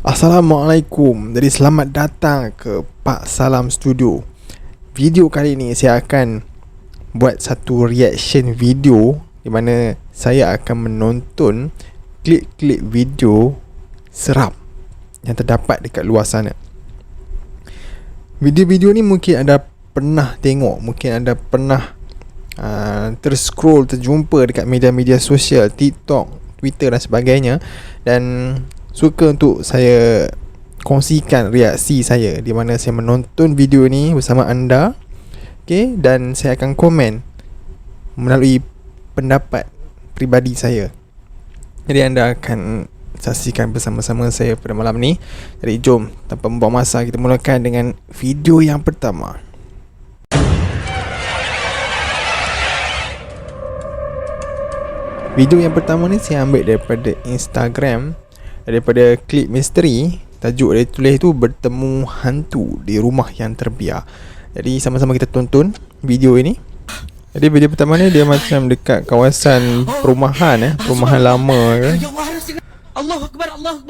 Assalamualaikum. Jadi selamat datang ke Pak Salam Studio. Video kali ini saya akan buat satu reaction video di mana saya akan menonton klip-klip video seram yang terdapat dekat luar sana. Video-video ni mungkin anda pernah tengok, mungkin anda pernah terscroll, terjumpa dekat media-media sosial, TikTok, Twitter dan sebagainya, dan suka untuk saya kongsikan reaksi saya di mana saya menonton video ni bersama anda. Okay, dan saya akan komen melalui pendapat peribadi saya. Jadi anda akan saksikan bersama-sama saya pada malam ni. Jadi jom tanpa membuang masa kita mulakan dengan video yang pertama. Video yang pertama ni saya ambil daripada Instagram, daripada klip misteri. Tajuk dia tulis tu bertemu hantu di rumah yang terbiar. Jadi sama-sama kita tonton video ini. Jadi video pertama ni dia macam dekat kawasan perumahan, perumahan lama kan.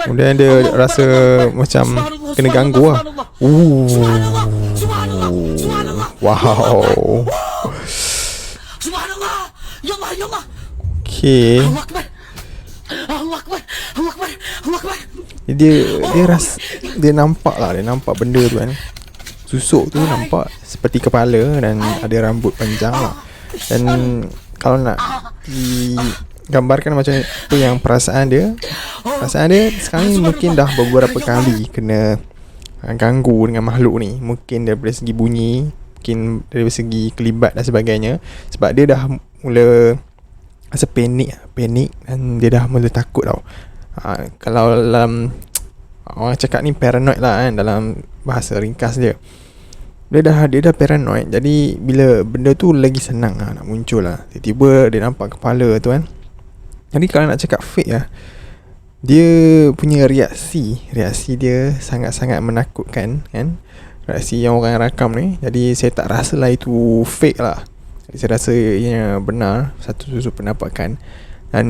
Kemudian dia rasa macam kena ganggu lah. Wow. Okay. Dia nampak lah, dia nampak benda tu kan. Susuk tu nampak seperti kepala dan ada rambut panjang lah. Dan kalau nak digambarkan macam tu yang perasaan dia sekarang ni mungkin dah beberapa kali kena ganggu dengan makhluk ni. Mungkin dari segi bunyi, mungkin dari segi kelibat dan sebagainya. Sebab dia dah mula rasa panik dan dia dah mula takut tau. Kalau dalam orang cakap ni paranoid lah kan, dalam bahasa ringkas dia. Dia dah paranoid. Jadi bila benda tu lagi senang nak muncul lah. Tiba-tiba dia nampak kepala tu kan. Jadi kalau nak cakap fake lah, dia punya reaksi dia sangat-sangat menakutkan kan. Reaksi yang orang rakam ni. Jadi saya tak rasa lah itu fake lah. Jadi saya rasa ianya benar, satu susuk penampakan. Dan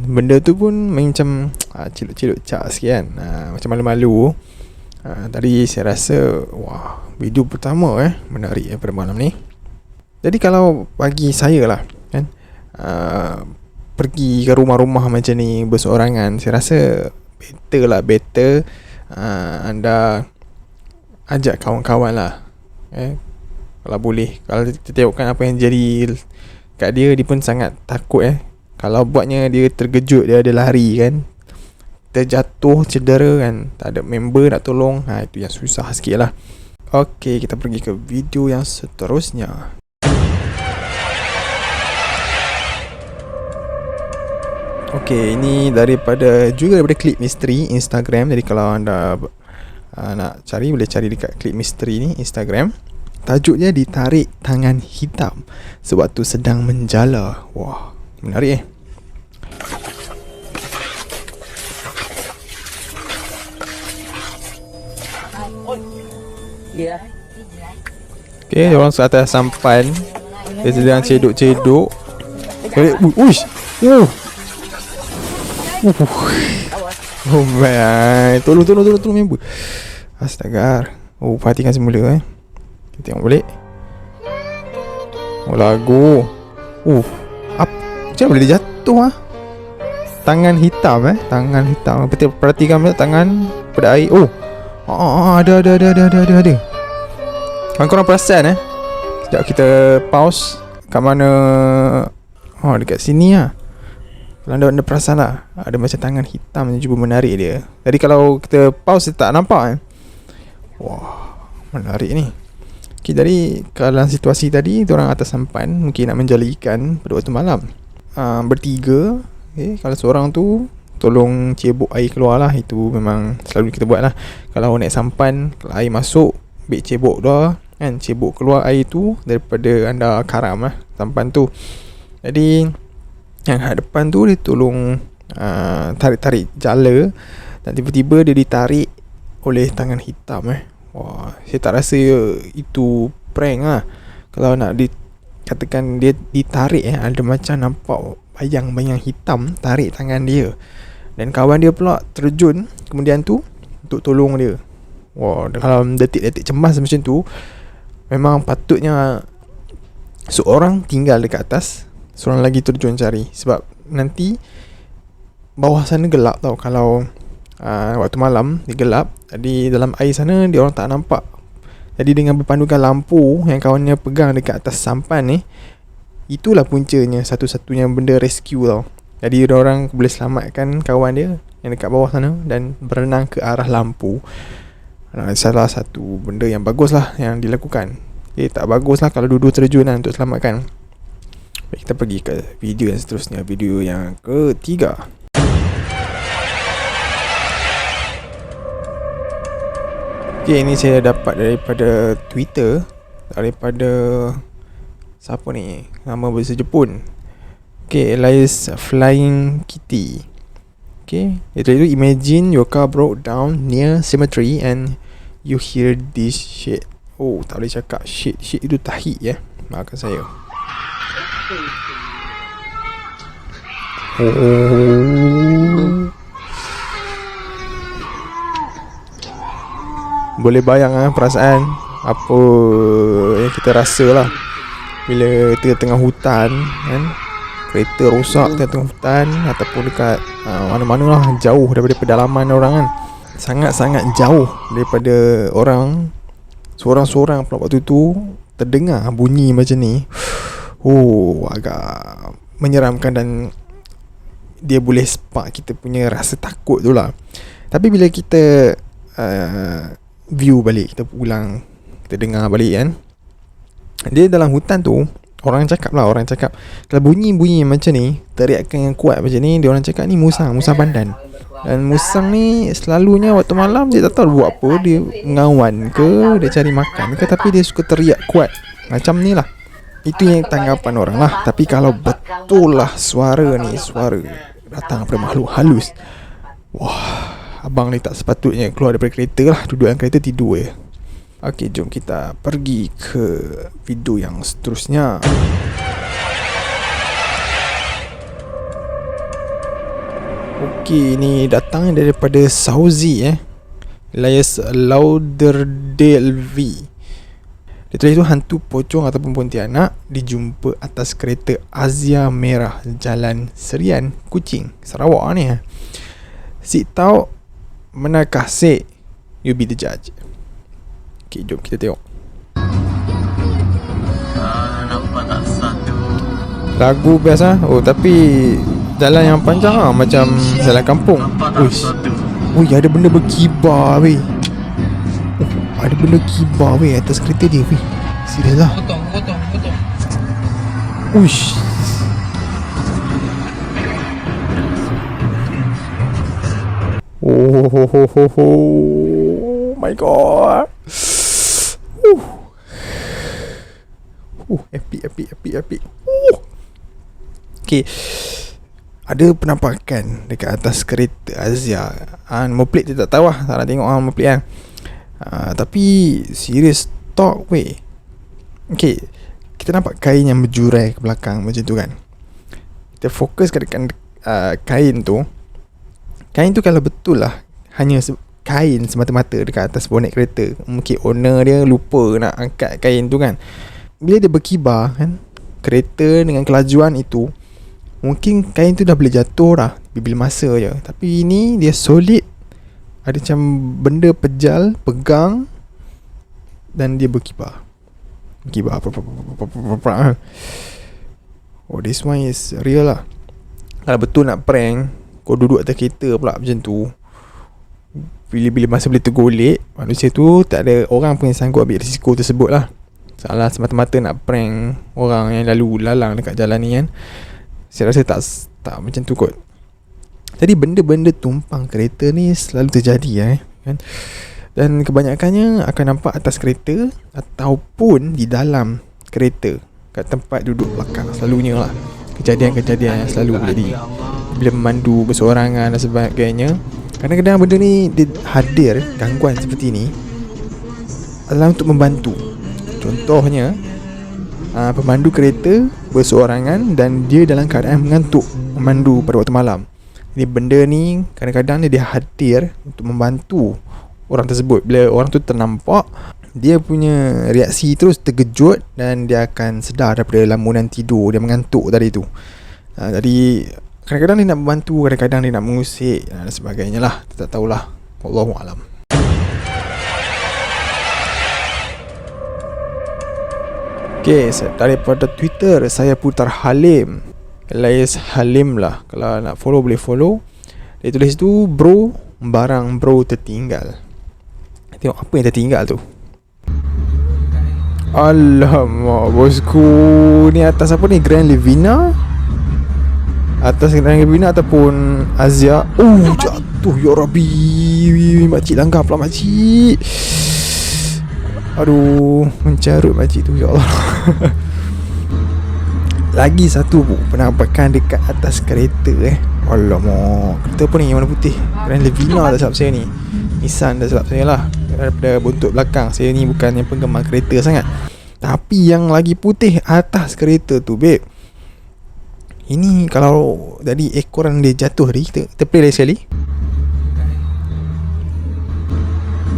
benda tu pun macam ciluk-ciluk cak sikit kan, macam malu-malu. Tadi saya rasa wah, video pertama menarik pada malam ni. Jadi kalau bagi saya lah kan, pergi ke rumah-rumah macam ni berseorangan, saya rasa better anda ajak kawan-kawan lah. Kalau boleh. Kalau kita tengokkan apa yang jadi kat dia pun sangat takut. Kalau buatnya dia terkejut, dia ada lari kan, terjatuh, cedera kan, tak ada member nak tolong, itu yang susah sikit lah. Okay, kita pergi ke video yang seterusnya. Okay, ini daripada klip misteri Instagram. Jadi kalau anda nak cari, boleh cari dekat klip misteri ni Instagram. Tajuknya ditarik tangan hitam sewaktu sedang menjala. Wah, menarik Okay, orang atas sampan. Dia sedang cedok-cedok. Uish. Oh man, tolong member. Astaga. Perhatikan semula kita tengok balik. Lagu. Macam boleh jatuh tangan hitam tangan hitam. Perhatikan tangan pada air. Ada. Kan korang perasan sekejap kita pause kat mana. Dekat sini lah. Kalau anda perasan lah, ada macam tangan hitam yang cuba menarik dia. Jadi kalau kita pause, dia tak nampak Wah, menarik ni. Okay, jadi kalau situasi tadi, orang atas sampan mungkin nak menjala ikan pada waktu malam, bertiga. Kalau seorang tu tolong cebok air keluar lah. Itu memang selalu kita buat lah. Kalau naik sampan, kalau air masuk, ambil cebok dah kan, cebok keluar air tu daripada anda karam sampan tu. Jadi yang kat depan tu dia tolong tarik-tarik jala, dan tiba-tiba dia ditarik oleh tangan hitam Wah, saya tak rasa itu prank Kalau nak katakan dia ditarik ada macam nampak bayang-bayang hitam tarik tangan dia. Dan kawan dia pula terjun kemudian tu untuk tolong dia. Wah, kalau detik-detik cemas macam tu, memang patutnya seorang tinggal dekat atas, seorang lagi terjun cari. Sebab nanti bawah sana gelap tau. Kalau waktu malam dia gelap, jadi dalam air sana dia orang tak nampak. Jadi dengan berpandukan lampu yang kawannya pegang dekat atas sampan ni, itulah puncanya satu-satunya benda rescue tau. Jadi orang boleh selamatkan kawan dia yang dekat bawah sana dan berenang ke arah lampu. Salah satu benda yang bagus lah yang dilakukan. Tak bagus lah kalau dua-dua terjun lah untuk selamatkan. Baik, kita pergi ke video yang seterusnya, video yang ketiga. Okay, ini saya dapat daripada Twitter, daripada siapa ni, nama bahasa Jepun. Okay, Elias Flying Kitty. Okay, itu imagine your car broke down near cemetery and you hear this shit. Oh, tak boleh cakap shit. Shit itu tahi ya. Maafkan saya. Boleh bayang perasaan apa yang kita rasa lah bila tengah-tengah hutan kan, kereta rosak tengah-tengah hutan, ataupun dekat mana-mana lah, jauh daripada pedalaman orang kan, sangat-sangat jauh daripada orang. Seorang-seorang pula waktu tu terdengar bunyi macam ni. Agak menyeramkan dan dia boleh spark kita punya rasa takut tu lah. Tapi bila kita view balik, kita ulang, kita dengar balik kan, dia dalam hutan tu, orang cakap kalau bunyi-bunyi macam ni, teriakan yang kuat macam ni, dia orang cakap ni musang pandan. Dan musang ni selalunya waktu malam dia tak tahu buat apa, dia mengawan ke, dia cari makan ke, tapi dia suka teriak kuat macam ni lah. Itu yang tanggapan orang lah. Tapi kalau betul lah suara ni suara datang daripada makhluk halus, wah, abang ni tak sepatutnya keluar daripada kereta lah, duduk dalam kereta tidur je. Okey, jom kita pergi ke video yang seterusnya. Okey, ni datang daripada Sauzi Elias Lauderdale V. Dia tulis tu, hantu pocong ataupun pontianak dijumpa atas kereta Azia Merah Jalan Serian, Kuching, Sarawak ni. Si tahu manakah si? You be the judge. Okey, jom kita tengok. Nampak tak satu Lagu biasa. Tapi jalan yang panjang lah, macam jalan kampung. Ui, ada benda berkibar weh. Ada benda kibar weh atas kereta dia weh. Serius lah. Potong. Uish. Oh my god. Epic. Okay, ada penampakan dekat atas kereta Azia. Nombor plate dia tak tahu lah, tak nak tengok nombor plate kan. Tapi serious talk weh. Okay, kita nampak kain yang berjurai ke belakang macam tu kan. Kita fokus ke dekat kain tu. Kain tu kalau betul lah hanya kain semata-mata dekat atas bonet kereta, mungkin owner dia lupa nak angkat kain tu kan. Bila dia berkibar kan, kereta dengan kelajuan itu, mungkin kain tu dah boleh jatuh dah bila masa je. Tapi ini dia solid, ada macam benda pejal pegang dan dia berkibar. Oh, this one is real lah. Kalau betul nak prank, kau duduk atas kereta pula macam tu, bila masa boleh tergolek, manusia tu tak ada orang pun yang sanggup ambil risiko tersebut lah. Salah semata-mata nak prank orang yang lalu lalang dekat jalan ni kan. Saya rasa tak macam tu kot. Jadi benda-benda tumpang kereta ni selalu terjadi kan. Dan kebanyakannya akan nampak atas kereta ataupun di dalam kereta, kat tempat duduk belakang selalunya lah. Kejadian-kejadian yang selalu berjadi bila memandu berseorangan dan sebagainya. Kadang-kadang benda ni dia hadir, gangguan seperti ni adalah untuk membantu. Contohnya pemandu kereta berseorangan dan dia dalam keadaan mengantuk memandu pada waktu malam. Jadi benda ni kadang-kadang dia hadir untuk membantu orang tersebut. Bila orang tu ternampak, dia punya reaksi terus terkejut dan dia akan sedar daripada lamunan tidur. Dia mengantuk tadi tu. Jadi kadang-kadang dia nak membantu, kadang-kadang dia nak mengusik dan sebagainya lah. Kita tak tahulah. Wallahualam. Okay, daripada Twitter, saya Putar Halim, alias Halim lah. Kalau nak follow boleh follow. Dia tulis tu, bro, barang bro tertinggal. Tengok apa yang tertinggal tu. Alamak bosku, ni atas apa ni, Grand Levina? Atas Grand Levina ataupun Azia. Oh, jatuh, ya Rabbi. Makcik langgar pula makcik. Aduh, mencarut makcik tu, ya Allah. Lagi satu bu, penampakan dekat atas kereta Alamak, kereta apa ni yang warna putih? Grand Levina tak silap saya ni. Nissan tak silap saya lah. Daripada buntut belakang, saya ni bukan yang penggemar kereta sangat. Tapi yang lagi putih atas kereta tu, babe, ini kalau tadi ekoran dia jatuh tadi, kita play lagi sekali.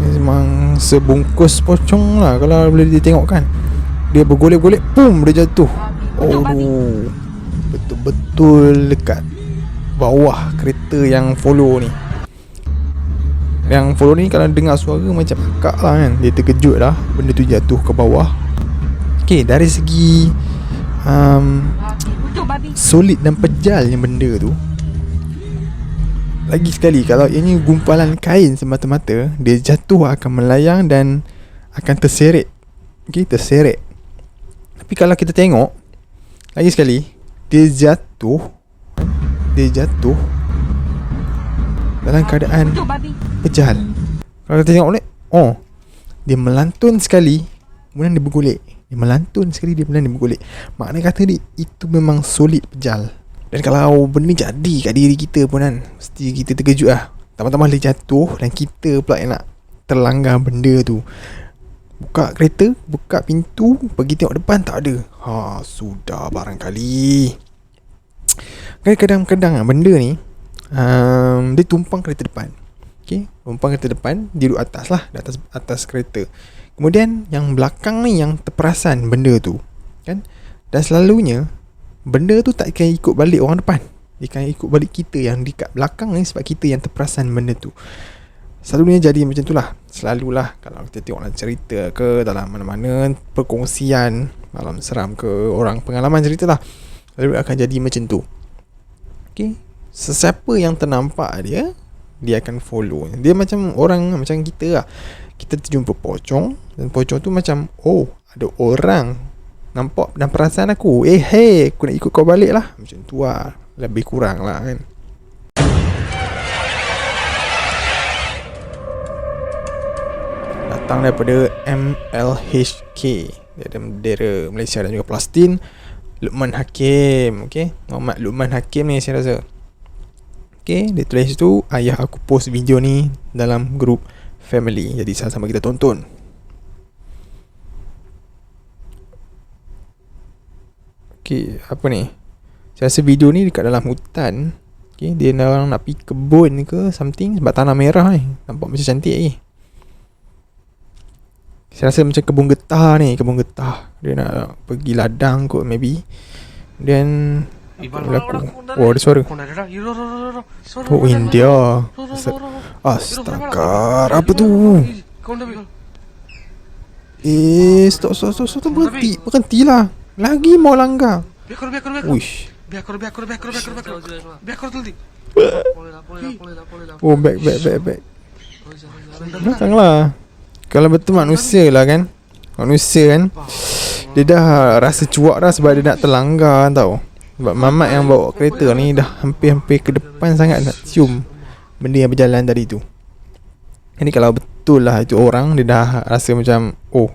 Memang sebungkus pocong lah kalau boleh ditengok kan. Dia bergolek-golek, pum, dia jatuh. Oh, betul-betul dekat bawah kereta yang follow ni. Yang follow ni kalau dengar suara macam akak lah kan. Dia terkejut lah benda tu jatuh ke bawah. Okay, dari segi solid dan pejalnya benda tu, lagi sekali kalau ini gumpalan kain semata-mata, dia jatuh akan melayang dan akan terseret. Okay, terseret. Tapi kalau kita tengok lagi sekali, dia jatuh dalam keadaan pejal. Kalau kita tengok boleh, oh, dia melantun sekali, kemudian dia bergolek. Dia melantun sekali, dia kemudian dia bergolek. Makna kata dia, itu memang solid pejal. Dan kalau benda ni jadi kat diri kita pun kan, mesti kita terkejut lah. Tambah-tambah dia jatuh dan kita pula yang nak terlanggar benda tu. Buka kereta, buka pintu, pergi tengok depan, tak ada. Sudah barangkali. Kadang-kadang benda ni dia tumpang kereta depan. Okay, tumpang kereta depan, dia duduk atas lah, di atas kereta. Kemudian yang belakang ni yang terperasan benda tu kan. Dan selalunya benda tu tak akan ikut balik orang depan. Dia akan ikut balik kita yang dekat belakang ni, sebab kita yang terperasan benda tu. Selalunya jadi macam tu lah. Selalulah kalau kita tengok dalam cerita ke, dalam mana-mana perkongsian malam seram ke, orang pengalaman cerita lah, lalu akan jadi macam tu. Okay, sesiapa yang ternampak dia akan follow. Dia macam orang, macam kita lah. Kita terjumpa pocong, dan pocong tu macam, oh, ada orang nampak dan perasan aku. Hey, aku nak ikut kau balik lah. Macam tu lah, lebih kurang lah kan. Datang daripada MLHK, dia ada bendera Malaysia dan juga Palestin. Luqman Hakim. Okay, Muhammad Luqman Hakim ni saya rasa. Okay, dia tulis tu, ayah aku post video ni dalam grup family, jadi sama-sama kita tonton. Okay, apa ni, saya rasa video ni dekat dalam hutan. Okay, dia orang nak pergi kebun ke something, sebab tanah merah ni nampak macam cantik ni. Saya rasa macam kebun getah ni, kebun getah. Dia nak pergi ladang kot maybe. Dan berlaku, oh ada suara. Oh, India. Astaga, apa tu? Stop, berhentilah. Lagi mau langgar. Uish. Oh, back. Belakanglah. Kalau betul manusia lah kan, dia dah rasa cuak dah sebab dia nak terlanggar tau. Sebab mamat yang bawa kereta ni dah hampir-hampir ke depan sangat nak cium benda yang berjalan tadi tu. Jadi kalau betul lah itu orang, dia dah rasa macam, oh,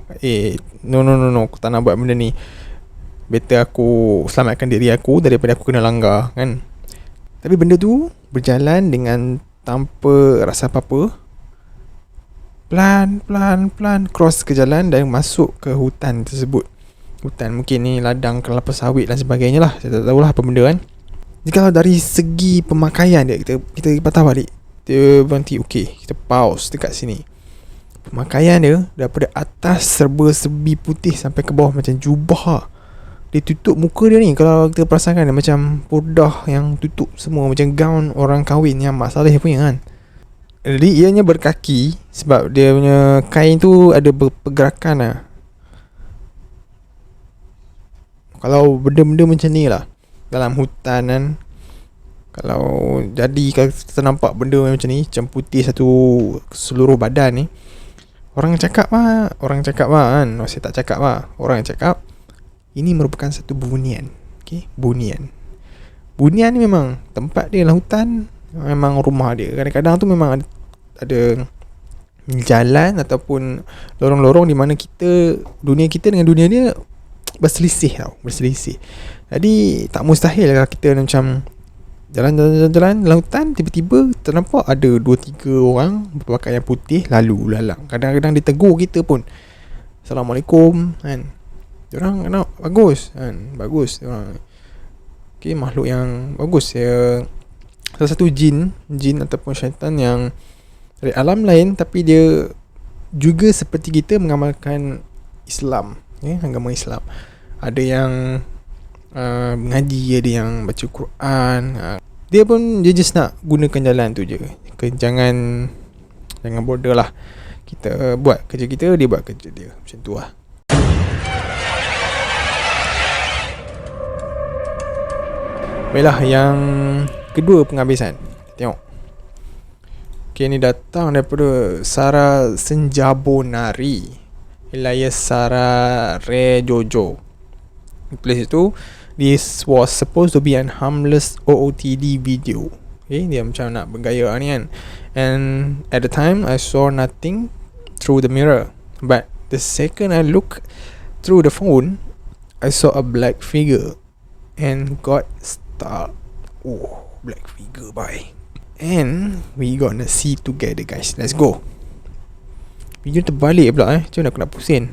no, aku tak nak buat benda ni. Better aku selamatkan diri aku daripada aku kena langgar kan. Tapi benda tu berjalan dengan tanpa rasa apa-apa. Pelan cross ke jalan dan masuk ke hutan tersebut. Hutan mungkin ni ladang kelapa sawit dan sebagainya lah. Saya tak tahulah apa benda kan. Jadi kalau dari segi pemakaian dia, kita patah balik. Kita berhenti, okay, kita pause dekat sini. Pakaian dia daripada atas serba-serbi putih sampai ke bawah macam jubah. Dia tutup muka dia ni. Kalau kita perasankan dia macam purdah yang tutup semua, macam gaun orang kahwin yang Mak Saleh punya kan. Jadi ianya berkaki sebab dia punya kain tu ada pergerakan lah. Kalau benda-benda macam ni lah dalam hutan kan, kalau kita nampak benda macam ni, macam putih satu seluruh badan ni, orang cakap kan, saya tak cakap lah, orang cakap ini merupakan satu bunian. Okay? Bunian ni memang tempat dia dalam hutan, memang rumah dia. Kadang-kadang tu memang ada jalan ataupun lorong-lorong di mana dunia kita dengan dunia dia berselisih. Jadi tak mustahil kalau kita macam jalan dalam hutan, tiba-tiba ternampak ada 2-3 orang berpakaian putih lalu lalang. Kadang-kadang dia tegur kita pun, Assalamualaikum kan. Diorang kena bagus kan, bagus diorang. Okay, makhluk yang bagus. Salah satu jin ataupun syaitan yang dari alam lain, tapi dia juga seperti kita mengamalkan Islam, agama Islam. Ada yang mengaji, ada yang baca Quran. Dia just nak gunakan jalan tu je. Jangan border lah. Kita buat kerja kita, dia buat kerja dia. Macam tu lah. Baiklah, yang kedua penghabisan. Tengok. Okay, ni datang daripada Sara Senjabonari, Elias Sara Re Jojo. Tulis itu, this was supposed to be an harmless OOTD video. Okay, dia macam nak bergaya ni kan. And at the time, I saw nothing through the mirror. But the second I look through the phone, I saw a black figure and got stuck. Oh, black figure, bye. And we gonna see together, guys. Let's go. Video terbalik pula Macam mana aku nak pusing?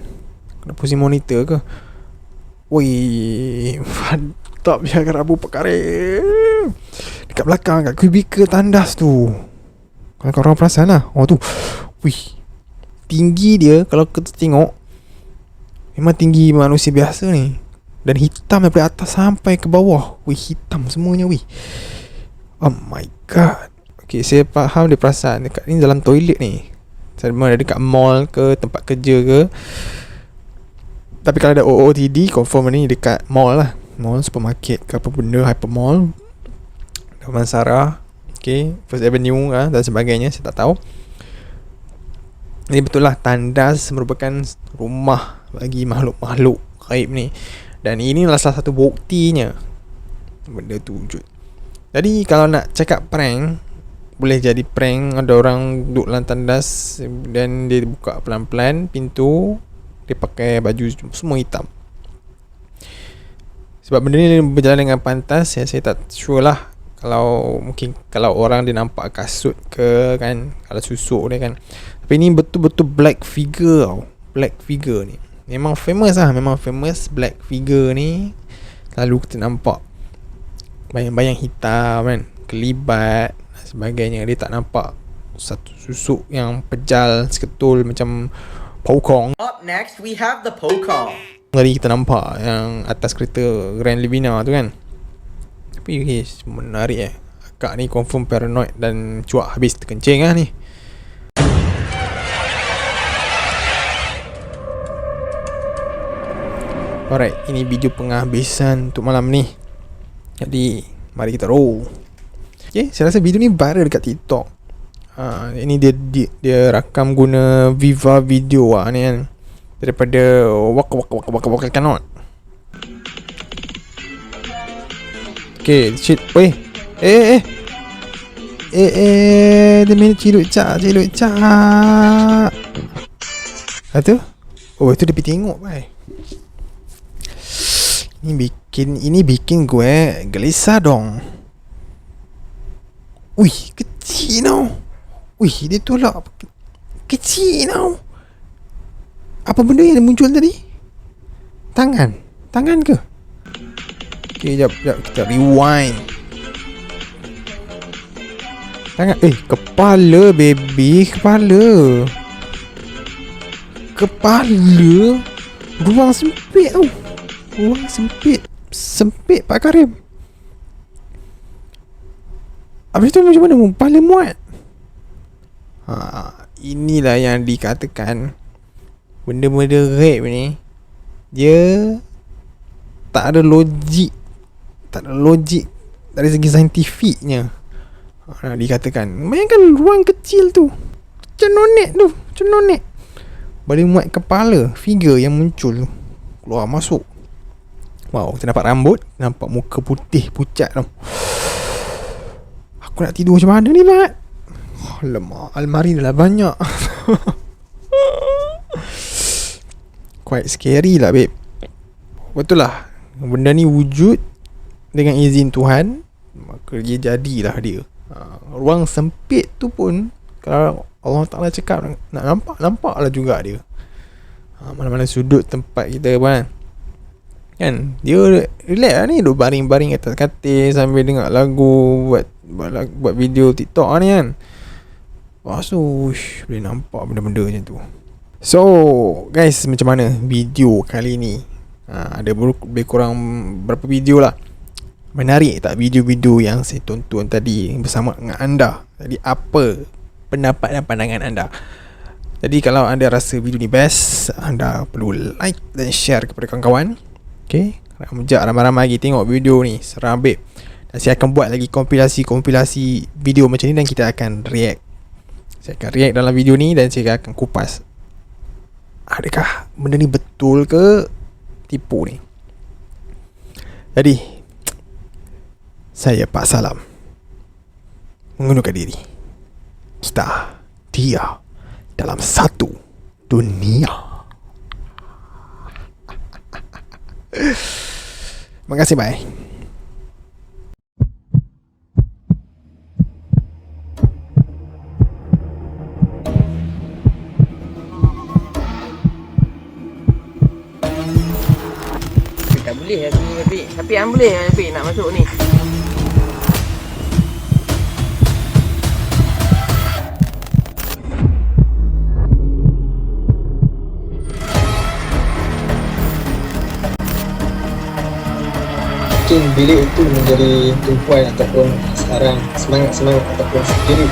Aku nak pusing monitor ke? Woi, mantap je Rabu perkara. Dekat belakang, kat kubikel tandas tu. Kalau korang perasan lah, tu, wih, tinggi dia kalau kita tengok memang tinggi manusia biasa ni. Dan hitam daripada atas sampai ke bawah. Wih, hitam semuanya, wih. Oh my god. Okay, saya faham dia perasan dekat ni dalam toilet ni. Sama ada dekat mall ke, tempat kerja ke. Tapi kalau ada OOTD, confirm ni dekat mall lah. Mall, supermarket ke apa benda, hypermall, Damansara, okay, First Avenue dan sebagainya, saya tak tahu. Ini betul lah, tandas merupakan rumah bagi makhluk-makhluk gaib ni. Dan inilah salah satu buktinya benda tu wujud. Jadi kalau nak cakap prank, boleh jadi prank. Ada orang duduk dalam tandas dan dia buka pelan-pelan pintu, dia pakai baju semua hitam. Sebab benda ni berjalan dengan pantas, saya tak sure lah. Kalau orang dia nampak kasut ke kan, kalau susuk dia kan. Tapi ni betul-betul black figure tau. Black figure ni memang famous lah. Memang famous black figure ni. Lalu kita nampak bayang-bayang hitam kan, kelibat dan sebagainya. Dia tak nampak satu susuk yang pejal seketul macam Pokong. Up next we have the Pokong. Tadi kita nampak yang atas kereta Grand Livina tu kan. Tapi guys, menarik akak ni confirm paranoid dan cuak habis terkencing lah ni. Alright, ini video penghabisan untuk malam ni. Jadi mari kita roll. Okay, saya rasa video ni viral dekat TikTok. Ini dia rakam guna Viva Video ni kan, daripada Waka Cannot. Okay, shit. Weh, dia main ciluk cak. Itu? Oh, itu dia pergi tengok bye. Ini bikin gue gelisah dong. Wih, kecil tau. Wih, dia tolak kecil tau. Apa benda yang muncul tadi? Tangan ke? Okay, jap, kita rewind. Tangan, kepala baby, kepala. kepala. Ruang sempit tau. Ruang sempit. Sempit Pak Karim. Habis tu macam mana kepala muat? Inilah yang dikatakan benda-benda rape ni, dia tak ada logik. Tak ada logik dari segi saintifiknya. Dikatakan, bayangkan ruang kecil tu, cenonek tu, cenonek, boleh muat kepala figure yang muncul tu, keluar masuk. Wow, kita nampak rambut, nampak muka putih pucat tu. Aku nak tidur macam mana ni, Mat? Alamak, almari dah banyak. Quite scary lah, babe. Betul lah, benda ni wujud dengan izin Tuhan, maka dia jadilah dia. Ruang sempit tu pun, kalau Allah Ta'ala cakap nak nampak, nampaklah juga dia. Mana-mana sudut tempat kita kan, dia relax lah ni, duduk baring-baring atas katil sambil dengar lagu, buat video TikTok ni kan. Lepas tu boleh nampak benda-benda macam tu. So guys, macam mana video kali ni? Ada lebih kurang berapa video lah. Menarik tak video-video yang saya tonton tadi bersama dengan anda? Jadi apa pendapat dan pandangan anda? Jadi kalau anda rasa video ni best, anda perlu like dan share kepada kawan-kawan. Okay, rajak ramai-ramai lagi tengok video ni, seram babe. Dan saya akan buat lagi kompilasi video macam ni, dan kita akan react. Saya akan react dalam video ni dan saya akan kupas, adakah benda ni betul ke tipu ni. Jadi saya Pak Salam mengundurkan diri. Dia dalam satu dunia. Terima kasih, bye. Tak boleh tapi yang boleh nak masuk ni. Mungkin bilik itu menjadi tumpuan ataupun sekarang semangat ataupun spirit